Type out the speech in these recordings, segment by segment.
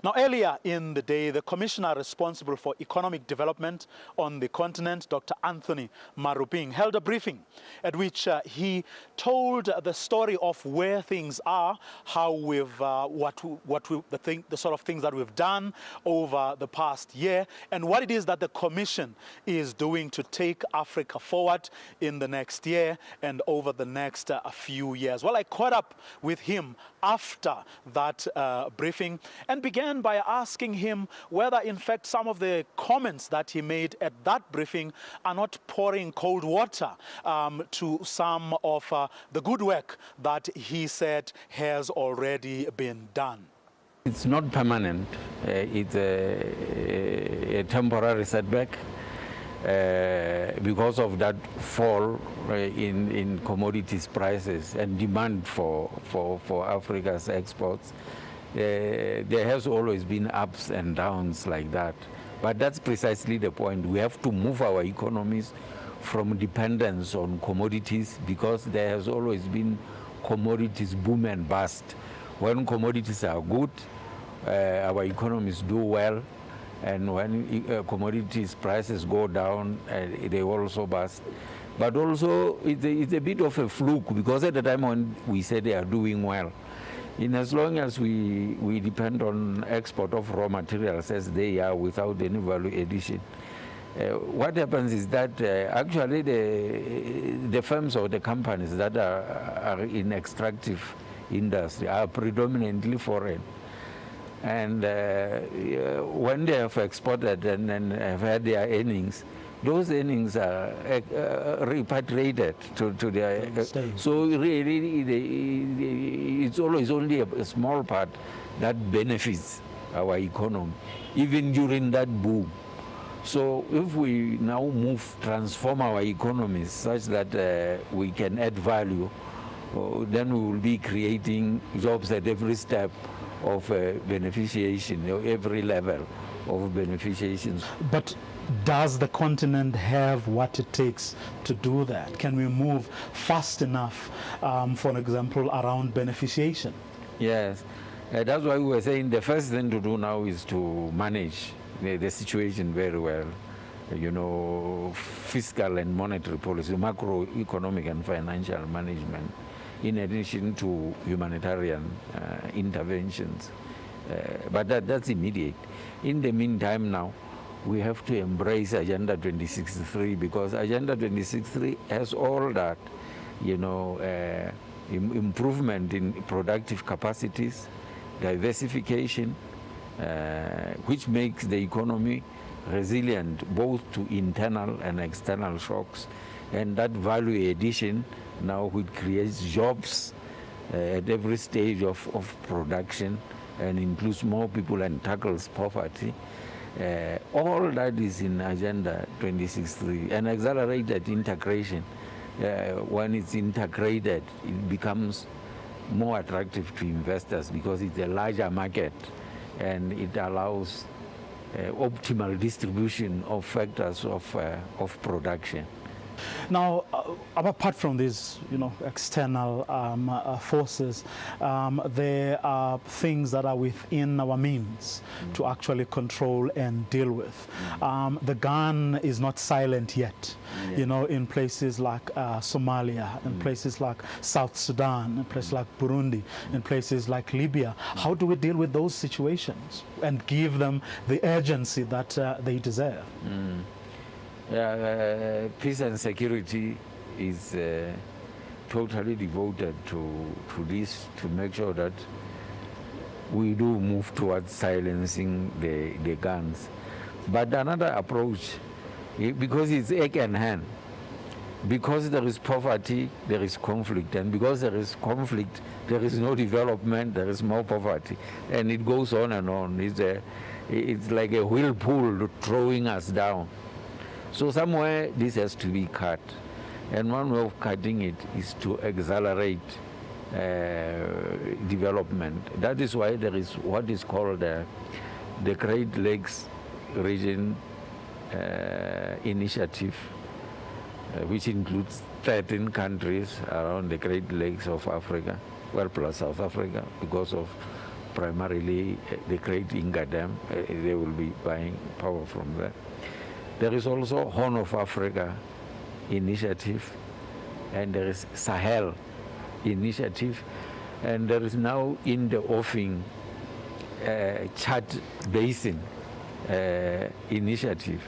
Now, earlier in the day, the commissioner responsible for economic development on the continent, Dr. Anthony Maruping, held a briefing at which he told the story of where things are, how we've, the sort of things that we've done over the past year, and what it is that the commission is doing to take Africa forward in the next year and over the next few years. Well, I caught up with him after that briefing and began by asking him whether, in fact, some of the comments that he made at that briefing are not pouring cold water to some of the good work that he said has already been done. It's not permanent. It's a temporary setback because of that fall in commodities prices and demand for Africa's exports. There has always been ups and downs like that. But that's precisely the point. We have to move our economies from dependence on commodities, because there has always been commodities boom and bust. When commodities are good, our economies do well, and when commodities prices go down, they also bust. But also, it's a bit of a fluke, because at the time when we say they are doing well, in as long as we depend on export of raw materials as they are without any value addition, what happens is that actually the firms or the companies that are in extractive industry are predominantly foreign. And when they have exported and have had their earnings, those earnings are repatriated to their so really it's always only a small part that benefits our economy, even during that boom. So if we now transform our economies such that we can add value, then we will be creating jobs at every step of beneficiation, every level of beneficiation. But does the continent have what it takes to do that? Can we move fast enough, for example, around beneficiation? Yes, that's why we were saying the first thing to do now is to manage the situation very well. You know, fiscal and monetary policy, macroeconomic and financial management, in addition to humanitarian interventions. But that's immediate. In the meantime now, we have to embrace Agenda 2063, because Agenda 2063 has all that, you know, improvement in productive capacities, diversification, which makes the economy resilient both to internal and external shocks, and that value addition now which creates jobs at every stage of production and includes more people and tackles poverty. All that is in Agenda 2063, and accelerated integration. When it's integrated, it becomes more attractive to investors because it's a larger market, and it allows optimal distribution of factors of production. Now, apart from these, you know, external forces, there are things that are within our means to actually control and deal with. The gun is not silent yet, you know, in places like Somalia, in places like South Sudan, in places like Burundi, in places like Libya. How do we deal with those situations and give them the urgency that they deserve? Peace and security is totally devoted to this, to make sure that we do move towards silencing the guns. But another approach, because it's egg and hen, because there is poverty, there is conflict, and because there is conflict, there is no development, there is more poverty, and it goes on and on. It's like a whirlpool throwing us down. So somewhere this has to be cut, and one way of cutting it is to accelerate development. That is why there is what is called the Great Lakes Region Initiative, which includes 13 countries around the Great Lakes of Africa, well, plus South Africa, because of primarily the Great Inga Dam. They will be buying power from there. There is also Horn of Africa initiative, and there is Sahel initiative, and there is now in the offing Chad Basin initiative.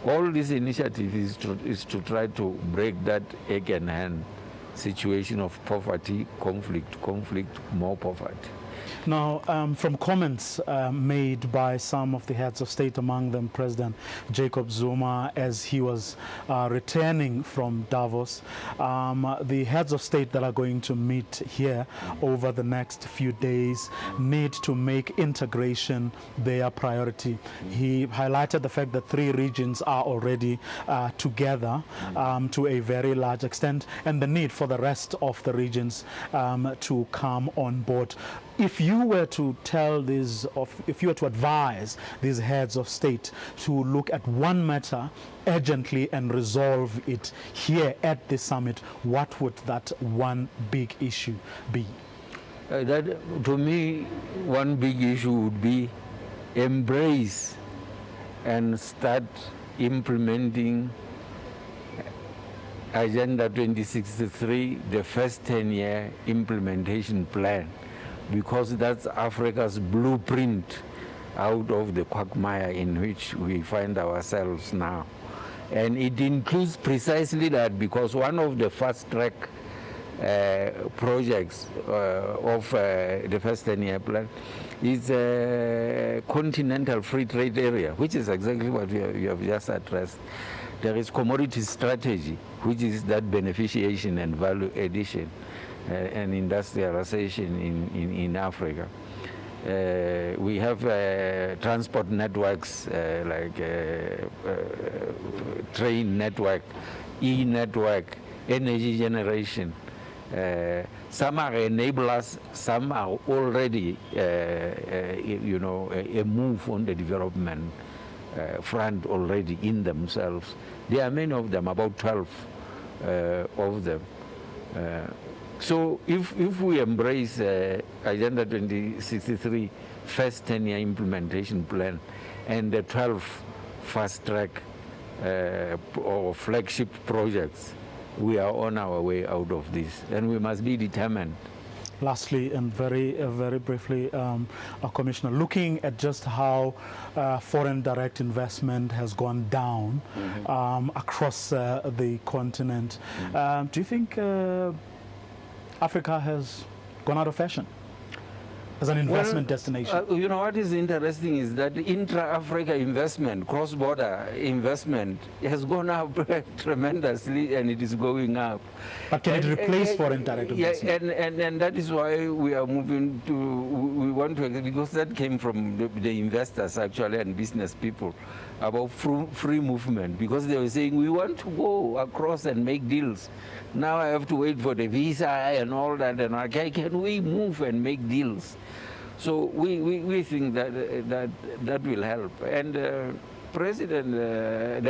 All this initiative is to try to break that egg and hen situation of poverty, conflict, more poverty. Now, from comments made by some of the heads of state, among them President Jacob Zuma, as he was returning from Davos, the heads of state that are going to meet here over the next few days need to make integration their priority. He highlighted the fact that 3 regions are already together to a very large extent, and the need for the rest of the regions to come on board. If you were to tell these, if you were to advise these heads of state to look at one matter urgently and resolve it here at this summit, what would that one big issue be? That, to me, one big issue would be embrace and start implementing Agenda 2063, the first 10-year implementation plan, because that's Africa's blueprint out of the quagmire in which we find ourselves now. And it includes precisely that, because one of the fast-track projects of the first 10-year plan is a continental free trade area, which is exactly what you have just addressed. There is commodity strategy, which is that beneficiation and value addition and industrialization in Africa. We have transport networks like train network, e-network, energy generation. Some are enablers, some are already, you know, a move on the development front already in themselves. There are many of them, about 12 of them. So if we embrace Agenda 2063 first 10-year implementation plan and the 12 fast-track or flagship projects, we are on our way out of this, and we must be determined. Lastly, and very briefly, Commissioner, looking at just how foreign direct investment has gone down across the continent, do you think Africa has gone out of fashion as an investment destination? You know, what is interesting is that intra-Africa investment, cross-border investment, has gone up tremendously, and it is going up. But can it replace foreign direct investment? Yeah, and that is why we are moving to, we want to, because that came from the investors actually and business people about free movement, because they were saying we want to go across and make deals. Now I have to wait for the visa and all that, and okay, can we move and make deals? So we think that will help. And the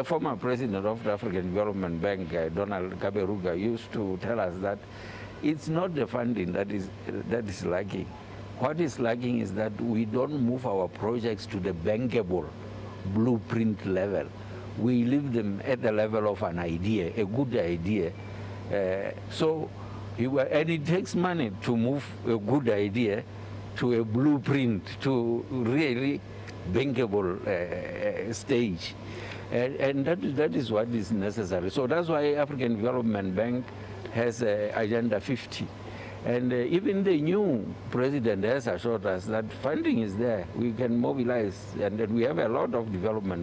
former president of the African Development Bank, Donald Kaberuga, used to tell us that it's not the funding that is lacking. What is lacking is that we don't move our projects to the bankable blueprint level. We leave them at the level of an idea, a good idea. And it takes money to move a good idea to a blueprint, to really bankable stage. And that is what is necessary. So that's why African Development Bank has Agenda 50. And even the new president has assured us that funding is there. We can mobilize, and we have a lot of development